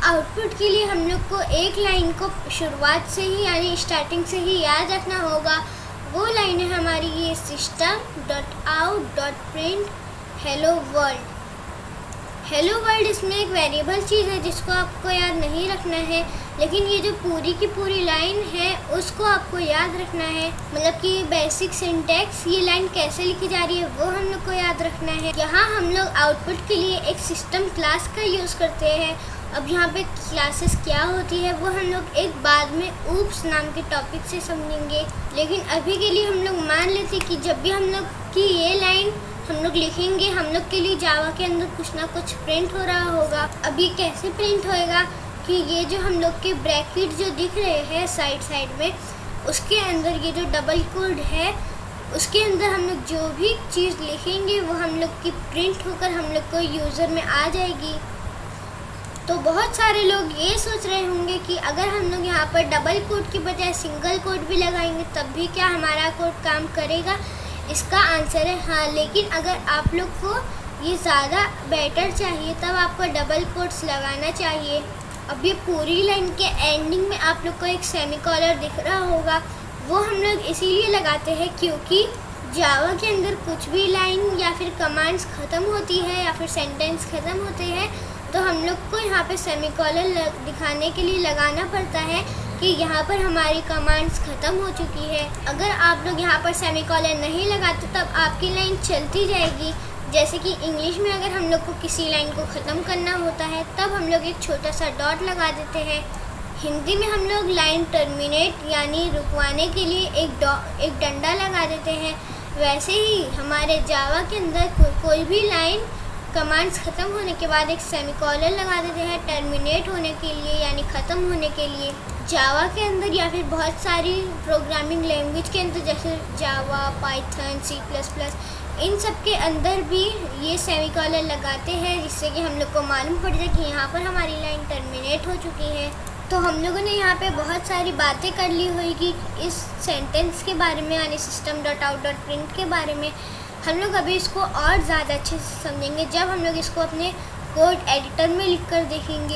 Output के लिए हम लोग को एक लाइन को शुरुआत से ही यानी स्टार्टिंग से ही याद रखना होगा। वो लाइन है हमारी ये system.out.print hello world. Hello world इसमें एक वेरिएबल चीज़ है जिसको आपको याद नहीं रखना है, लेकिन ये जो पूरी की पूरी लाइन है उसको आपको याद रखना है। मतलब कि बेसिक सिंटैक्स, ये लाइन कैसे लिखी जा रही है वो हम लोग को याद रखना है। यहाँ हम लोग आउटपुट के लिए एक सिस्टम क्लास का यूज़ करते हैं। अब यहाँ पे क्लासेस क्या होती है वो हम लोग एक बाद में ऊप्स नाम के टॉपिक से समझेंगे, लेकिन अभी के लिए हम लोग मान लेते कि जब भी हम लोग की ये लाइन हम लोग लिखेंगे, हम लोग के लिए जावा के अंदर कुछ ना कुछ प्रिंट हो रहा होगा। अब ये कैसे प्रिंट होएगा कि ये जो हम लोग के ब्रैकेट जो दिख रहे हैं साइड में, उसके अंदर ये जो डबल कोड है उसके अंदर हम लोग जो भी चीज़ लिखेंगे वो हम लोग की प्रिंट होकर हम लोग को यूज़र में आ जाएगी। तो बहुत सारे लोग ये सोच रहे होंगे कि अगर हम लोग यहाँ पर डबल कोड की बजाय सिंगल कोड भी लगाएंगे तब भी क्या हमारा कोड काम करेगा? इसका आंसर है हाँ, लेकिन अगर आप लोग को ये ज़्यादा बेटर चाहिए तब आपको डबल कोट्स लगाना चाहिए। अब ये पूरी लाइन के एंडिंग में आप लोग को एक सेमीकोलन दिख रहा होगा, वो हम लोग इसीलिए लगाते हैं क्योंकि जावा के अंदर कुछ भी लाइन या फिर कमांड्स ख़त्म होती है या फिर सेंटेंस ख़त्म होते हैं तो हम लोग को यहाँ पे सेमीकोलन दिखाने के लिए लगाना पड़ता है कि यहाँ पर हमारी कमांड्स ख़त्म हो चुकी है। अगर आप लोग यहाँ पर सेमीकोलन नहीं लगाते तब आपकी लाइन चलती जाएगी। जैसे कि इंग्लिश में अगर हम लोग को किसी लाइन को ख़त्म करना होता है तब हम लोग एक छोटा सा डॉट लगा देते हैं। हिंदी में हम लोग लाइन टर्मिनेट यानी रुकवाने के लिए एक डंडा लगा देते हैं। वैसे ही हमारे जावा के अंदर कोई भी लाइन कमांड्स ख़त्म होने के बाद एक सेमीकोलन लगा देते हैं टर्मिनेट होने के लिए यानी ख़त्म होने के लिए। जावा के अंदर या फिर बहुत सारी प्रोग्रामिंग लैंग्वेज के अंदर जैसे जावा, पाइथन, C++, इन सब के अंदर भी ये सेमीकोलन लगाते हैं जिससे कि हम लोग को मालूम पड़ जाए कि यहाँ पर हमारी लाइन टर्मिनेट हो चुकी है। तो हम लोगों ने यहाँ पे बहुत सारी बातें कर ली होगी इस सेंटेंस के बारे में यानी system.out.print के बारे में। हम लोग अभी इसको और ज़्यादा अच्छे से समझेंगे जब हम लोग इसको अपने कोड एडिटर में लिख कर देखेंगे।